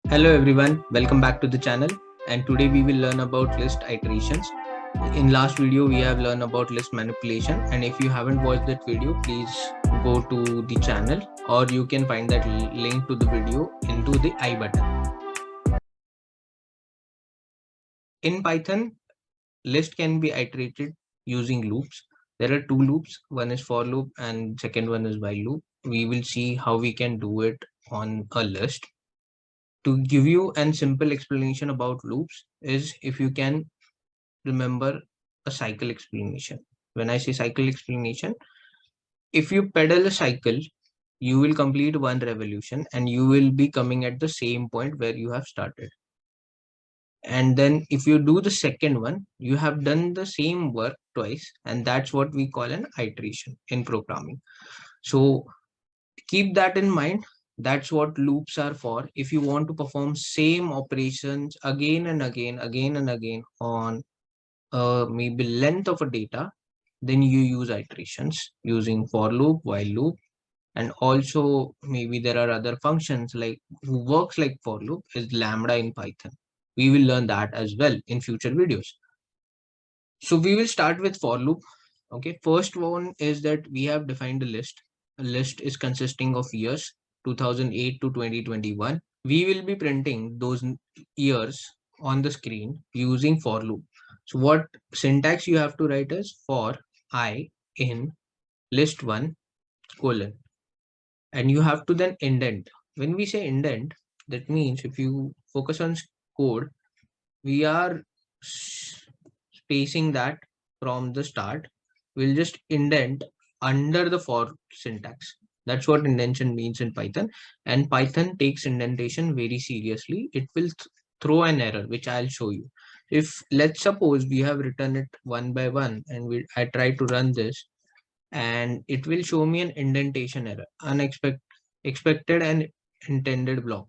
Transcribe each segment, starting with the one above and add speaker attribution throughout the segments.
Speaker 1: Hello everyone, welcome back to the channel, and today we will learn about list iterations. In last video we have learned about list manipulation, and if you haven't watched that video, please go to the channel or you can find that link to the video into the I button. In Python, list can be iterated using loops. There are two loops, one is for loop and second one is while loop. We will see how we can do it on a list. To give you a simple explanation about loops is if you can remember a cycle explanation. When I say cycle explanation, if you pedal a cycle, you will complete one revolution and you will be coming at the same point where you have started. And then if you do the second one, you have done the same work twice, and that's what we call an iteration in programming. So keep that in mind. That's what loops are for. If you want to perform same operations again and again and again on maybe length of a data, then you use iterations using for loop, while loop, and also maybe there are other functions like who works like for loop is lambda in Python. We will learn that as well in future videos. So we will start with for loop. Okay, first one is that we have defined a list. A list is consisting of years 2008 to 2021. We will be printing those years on the screen using for loop. So what syntax you have to write is for I in list 1 colon, and you have to then indent. When we say indent, that means if you focus on code, we are spacing that from the start. We'll just indent under the for syntax. That's what indentation means in Python, and Python takes indentation very seriously. It will throw an error, which I'll show you. If let's suppose we have written it one by one and I try to run this, and it will show me an indentation error, expected and intended block.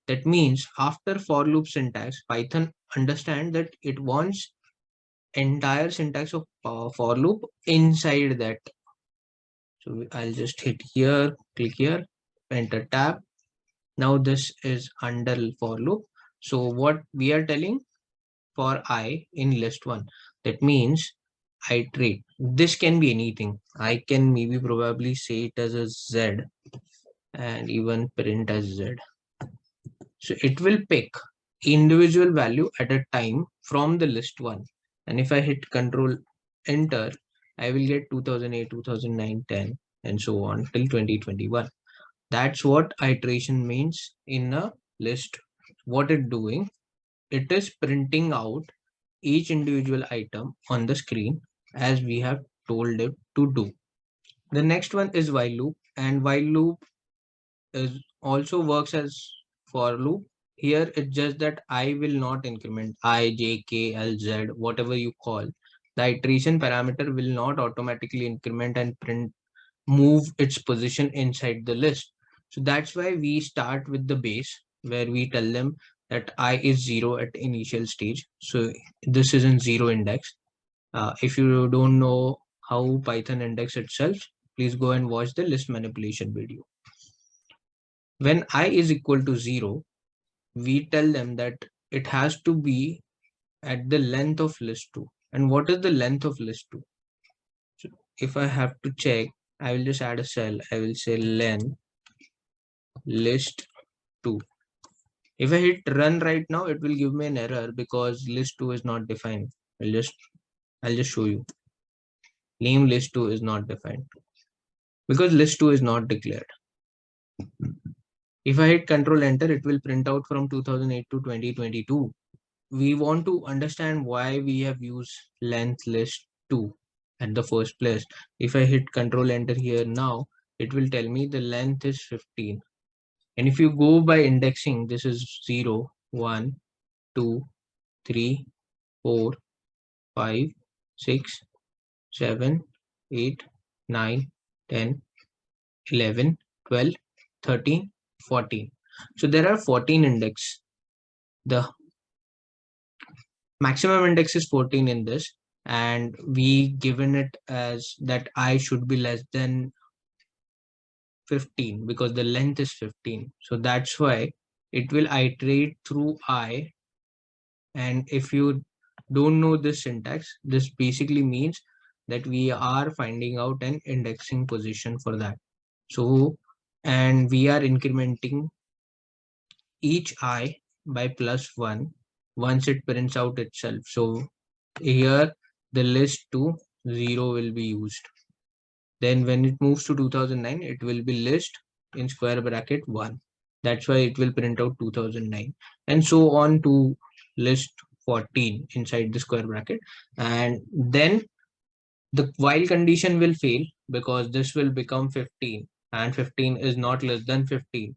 Speaker 1: That means after for loop syntax, Python understand that it wants entire syntax of for loop inside that. So I'll just hit here, click here, enter tab. Now this is under for loop. So what we are telling for I in list 1, that means iterate. This can be anything. I can maybe probably say it as a Z and even print as Z. So it will pick individual value at a time from the list 1. And if I hit control enter, I will get 2008, 2009, 10 and so on till 2021. That's what iteration means in a list. What it doing, it is printing out each individual item on the screen as we have told it to do. The next one is while loop, and while loop is also works as for loop. Here it's just that I will not increment I, j, k, l, z, whatever you call. The iteration parameter will not automatically increment and print move its position inside the list. So that's why we start with the base where we tell them that I is 0 at initial stage. So this is in 0 index. If you don't know how Python index itself, please go and watch the list manipulation video. When I is equal to 0, we tell them that it has to be at the length of list 2. And what is the length of list 2? So if I have to check, I will just add a cell. I will say len list 2. If I hit run right now, it will give me an error because list 2 is not defined. I'll just show you. Name list 2 is not defined because list 2 is not declared. If I hit control enter, it will print out from 2008 to 2022. We want to understand why we have used length list 2 at the first place. If I hit control enter here now, it will tell me the length is 15. And if you go by indexing, this is 0, 1, 2, 3, 4, 5, 6, 7, 8, 9, 10, 11, 12, 13, 14. So there are 14 index. The maximum index is 14 in this, and we given it as that I should be less than 15 because the length is 15. So that's why it will iterate through I. And if you don't know this syntax, this basically means that we are finding out an indexing position for that. So, and we are incrementing each I by +1 once it prints out itself. So here the list to 0 will be used. Then when it moves to 2009, it will be list in square bracket 1. That's why it will print out 2009, and so on to list 14 inside the square bracket. And then the while condition will fail because this will become 15, and 15 is not less than 15,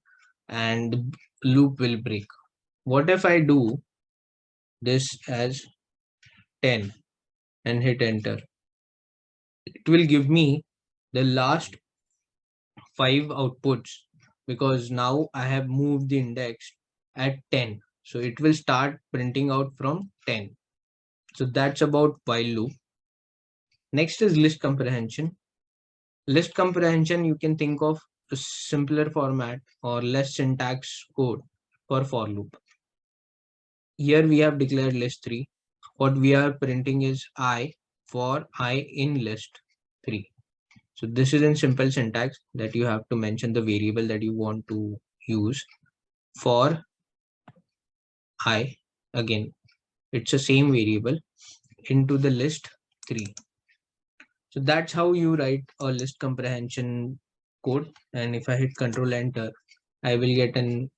Speaker 1: and the loop will break. What if I do this as 10 and hit enter? It will give me the last 5 outputs because now I have moved the index at 10. So it will start printing out from 10. So that's about while loop. Next is list comprehension. List comprehension, you can think of a simpler format or less syntax code for loop. Here we have declared list 3. What we are printing is I for I in list 3. So this is in simple syntax that you have to mention the variable that you want to use for I. Again, it's the same variable into the list 3. So that's how you write a list comprehension code. And if I hit Control Enter, I will get an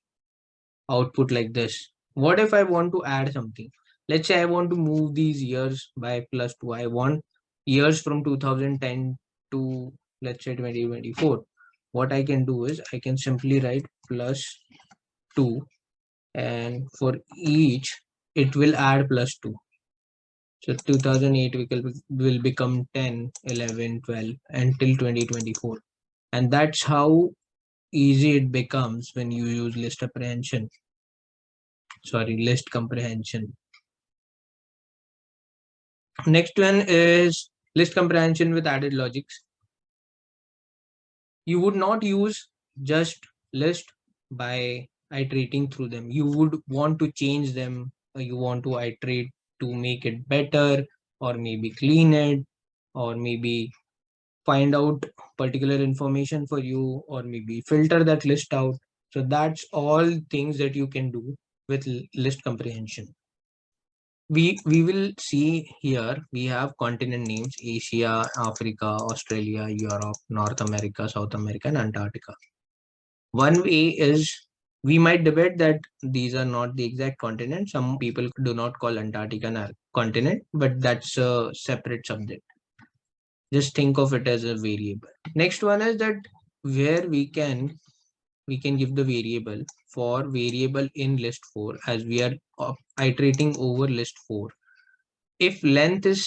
Speaker 1: output like this. What if I want to add something? Let's say I want to move these years by +2. I want years from 2010 to, let's say, 2024. What I can do is I can simply write +2, and for each it will add +2. So 2008 will become 10, 11, 12 until 2024. And that's how easy it becomes when you use list comprehension. Next one is list comprehension with added logics. You would not use just list by iterating through them. You would want to change them, or you want to iterate to make it better, or maybe clean it, or maybe find out particular information for you, or maybe filter that list out. So that's all things that you can do with list comprehension. We will see here we have continent names: Asia, Africa, Australia, Europe, North America, South America, and Antarctica. One way is we might debate that these are not the exact continent. Some people do not call Antarctica a continent, but that's a separate subject. Just think of it as a variable. Next one is that where we can give the variable for variable in list 4, as we are iterating over list 4. If length is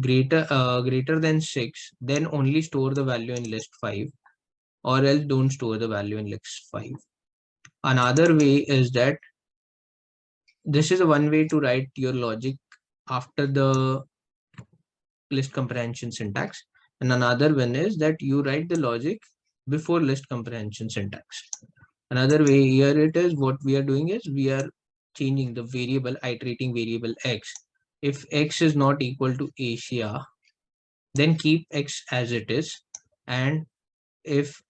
Speaker 1: greater than 6, then only store the value in list 5, or else don't store the value in list 5. Another way is that this is one way to write your logic after the list comprehension syntax, and another one is that you write the logic before list comprehension syntax. Another way here it is, what we are doing is we are changing the variable, iterating variable x. If x is not equal to Asia, then keep x as it is, and if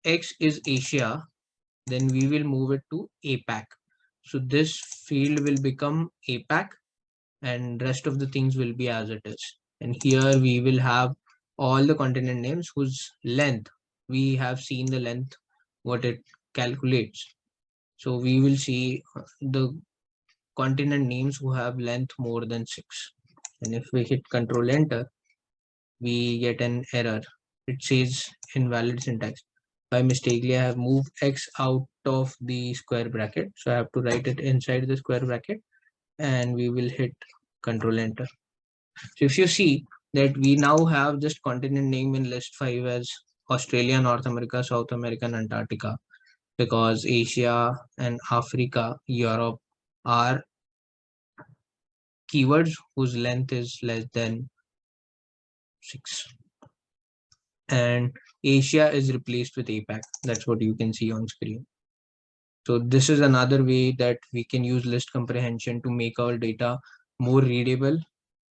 Speaker 1: x is Asia, then we will move it to APAC. So this field will become APAC, and rest of the things will be as it is. And here we will have all the continent names whose length, we have seen the length, what it calculates. So we will see the continent names who have length more than 6. And if we hit Control Enter, we get an error. It says invalid syntax. By mistakenly, I have moved x out of the square bracket. So I have to write it inside the square bracket, and we will hit Control Enter. So if you see that we now have just continent name in list 5 as Australia, North America, South America, and Antarctica, because Asia and Africa, Europe are keywords whose length is less than 6. And Asia is replaced with APAC. That's what you can see on screen. So this is another way that we can use list comprehension to make our data more readable,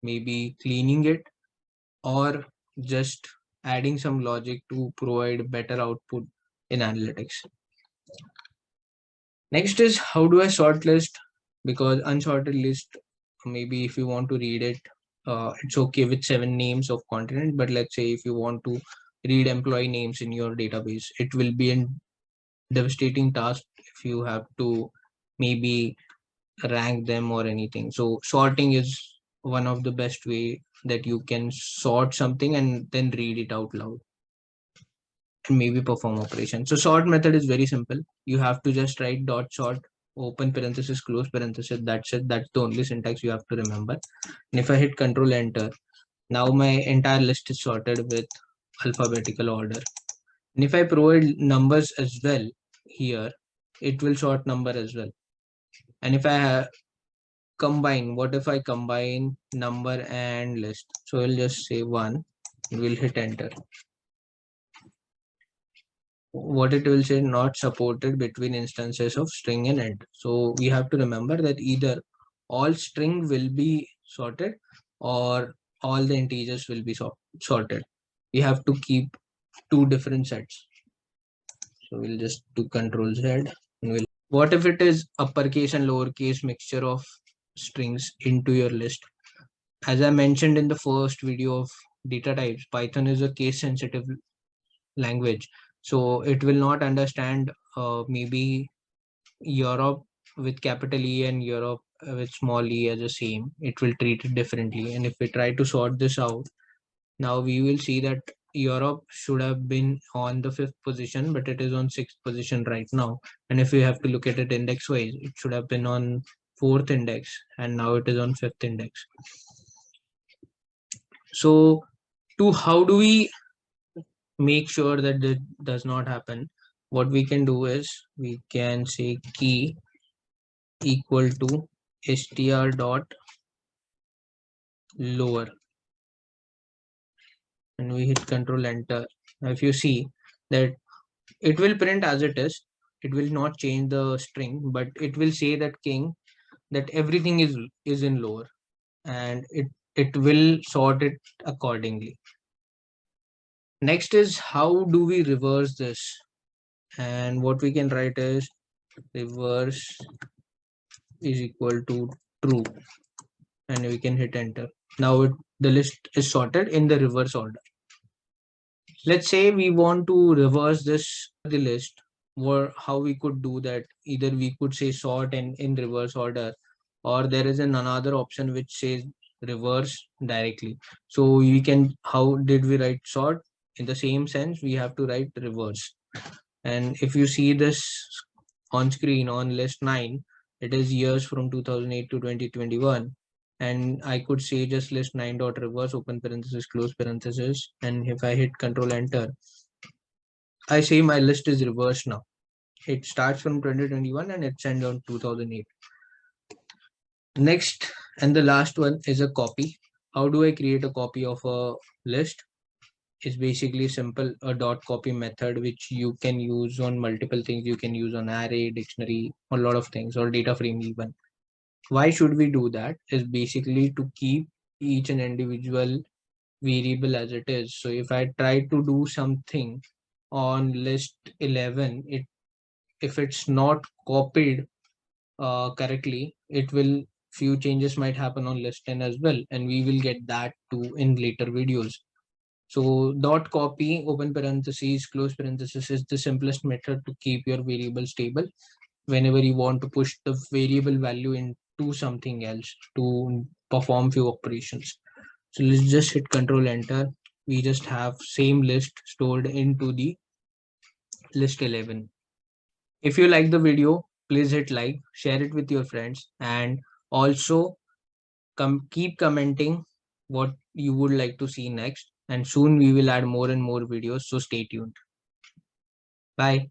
Speaker 1: maybe cleaning it or just adding some logic to provide better output in analytics. Next is how do I sort list? Because unsorted list, maybe if you want to read it, it's okay with 7 names of continent. But let's say if you want to read employee names in your database, it will be a devastating task if you have to maybe rank them or anything. So sorting is one of the best way that you can sort something and then read it out loud and maybe perform operation. So sort method is very simple. You have to just write dot sort, open parenthesis, close parenthesis. That's it. That's the only syntax you have to remember. And if I hit control enter, now my entire list is sorted with alphabetical order. And if I provide numbers as well here, it will sort number as well. And if I combine, what if I combine number and list? So I'll just say 1 and we'll hit enter. What it will say, not supported between instances of string and int. So we have to remember that either all string will be sorted or all the integers will be sorted. We have to keep two different sets. So we'll just do control Z and we'll. What if it is uppercase and lowercase mixture of strings into your list? As I mentioned in the first video of data types, Python is a case sensitive language. So it will not understand maybe Europe with capital E and Europe with small e as the same. It will treat it differently. And if we try to sort this out, now we will see that Europe should have been on the 5th position, but it is on 6th position right now. And if we have to look at it index wise, it should have been on 4th index and now it is on 5th index. So how do we make sure that this does not happen? What we can do is we can say key equal to str dot lower and we hit control enter. Now if you see that it will print as it is, it will not change the string, but it will say that king, that everything is in lower and it will sort it accordingly. Next is how do we reverse this? And what we can write is reverse is equal to true and we can hit enter. Now the list is sorted in the reverse order. Let's say we want to reverse the list, or how we could do that. Either we could say sort and in reverse order, or there is another option which says reverse directly. So we can, how did we write sort? In the same sense, we have to write reverse. And if you see this on screen on list 9, it is years from 2008 to 2021. And I could say just list 9 dot reverse, open parenthesis, close parenthesis. And if I hit control enter, I say my list is reversed now. It starts from 2021 and it ends on 2008. Next and the last one is a copy. How do I create a copy of a list? Is basically simple, a dot copy method which you can use on multiple things. You can use on array, dictionary, a lot of things, or data frame even. Why should we do that? Is basically to keep each and individual variable as it is. So if I try to do something on list 11, if it's not copied correctly, it will, few changes might happen on list 10 as well, and we will get that too in later videos. So dot copy, open parentheses, close parenthesis is the simplest method to keep your variable stable whenever you want to push the variable value into something else to perform few operations. So let's just hit control enter. We just have same list stored into the list 11. If you like the video, please hit like, share it with your friends, and also keep commenting what you would like to see next. And soon we will add more and more videos, so stay tuned. Bye.